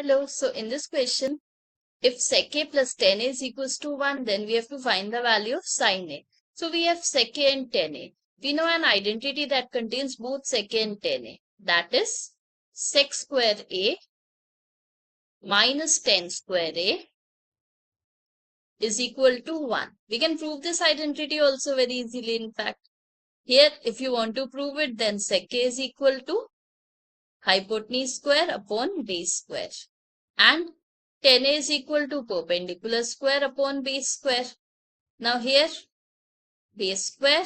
Hello, so in this question, if sec a plus tan a is equals to 1, then we have to find the value of sin a. So we have sec a and tan a. We know an identity that contains both sec a and tan a. That is sec square a minus tan square a is equal to 1. We can prove this identity also very easily in fact. Here, if you want to prove it, then sec a is equal to hypotenuse square upon base square. And tan a is equal to perpendicular square upon base square. Now here, base square,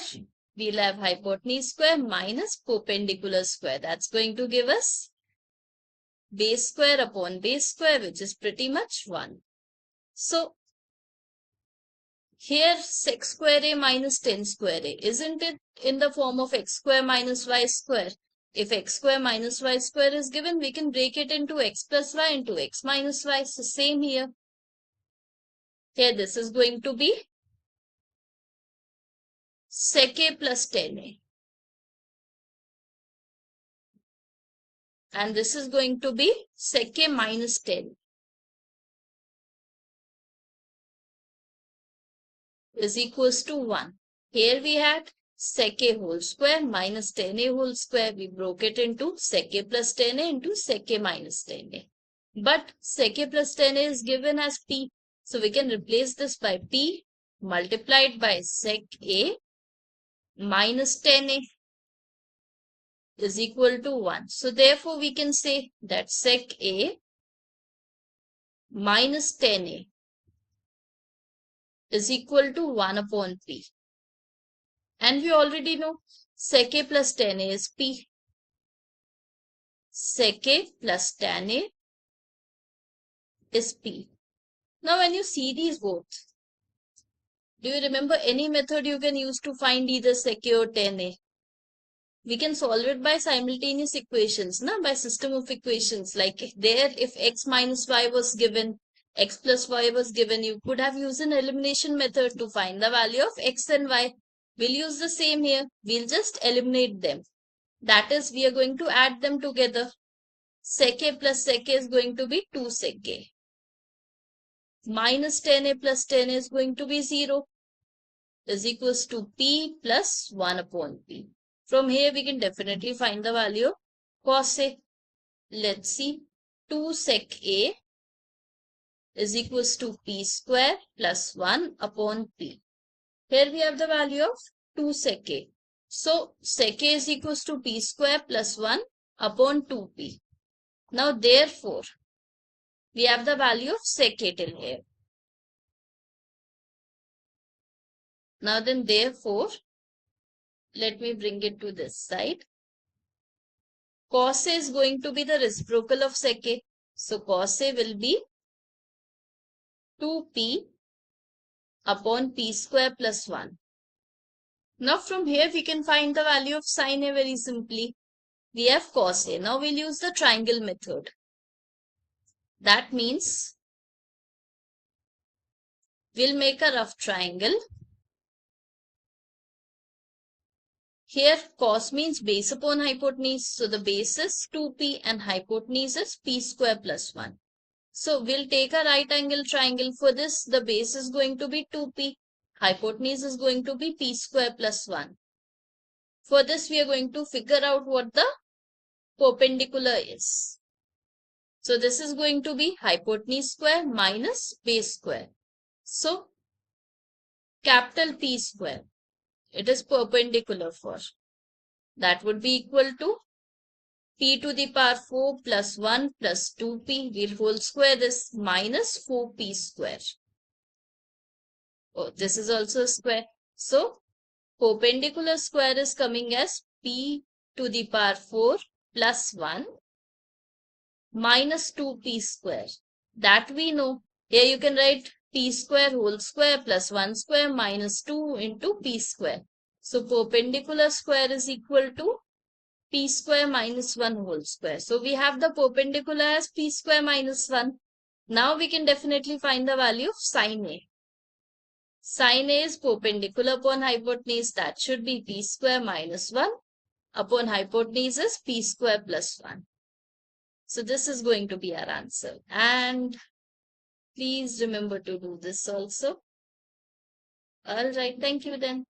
we'll have hypotenuse square minus perpendicular square. That's going to give us base square upon base square, which is pretty much 1. So, here sec square a minus tan square a, isn't it in the form of x square minus y square? If x square minus y square is given, we can break it into x plus y into x minus y. So, same here. Here, this is going to be sec a plus tan a. And this is going to be sec a minus tan is equals to 1. Here we had sec a whole square minus tan a whole square. We broke it into sec a plus tan a into sec a minus tan a. But sec a plus tan a is given as p. So we can replace this by p multiplied by sec a minus tan a is equal to 1. So therefore we can say that sec a minus tan a is equal to 1 upon p. And we already know sec a plus tan a is p. Sec a plus tan a is p. Now when you see these both, do you remember any method you can use to find either sec a or tan a? We can solve it by simultaneous equations, by system of equations. Like there, if x minus y was given, x plus y was given, you could have used an elimination method to find the value of x and y. We'll use the same here. We'll just eliminate them. That is, we are going to add them together. Sec a plus sec a is going to be 2 sec a. Minus tan a plus tan a is going to be 0. Is equals to p plus 1 upon p. From here, we can definitely find the value of cos a. Let's see. 2 sec a is equals to p square plus 1 upon p. Here we have the value of 2 sec a. So, sec a is equals to p square plus 1 upon 2p. Now, therefore, we have the value of sec a till here. Now then, therefore, let me bring it to this side. Cos a is going to be the reciprocal of sec a. So, cos a will be 2p upon p square plus 1. Now, from here, we can find the value of sin a very simply. We have cos a. Now, we'll use the triangle method. That means we'll make a rough triangle. Here, cos means base upon hypotenuse. So, the base is 2p and hypotenuse is p square plus 1. So, we'll take a right angle triangle. For this, the base is going to be 2p. Hypotenuse is going to be p square plus 1. For this, we are going to figure out what the perpendicular is. So, this is going to be hypotenuse square minus base square. So, capital P square. It is perpendicular for. That would be equal to p to the power 4 plus 1 plus 2p. We'll whole square this minus 4p square. Oh, this is also a square. So, perpendicular square is coming as p to the power 4 plus 1 minus 2p square. That we know. Here you can write p square whole square plus 1 square minus 2 into p square. So, perpendicular square is equal to p square minus 1 whole square. So, we have the perpendicular as p square minus 1. Now, we can definitely find the value of sin a. Sin a is perpendicular upon hypotenuse. That should be p square minus 1 upon hypotenuse is p square plus 1. So this is going to be our answer. And please remember to do this also. All right. Thank you then.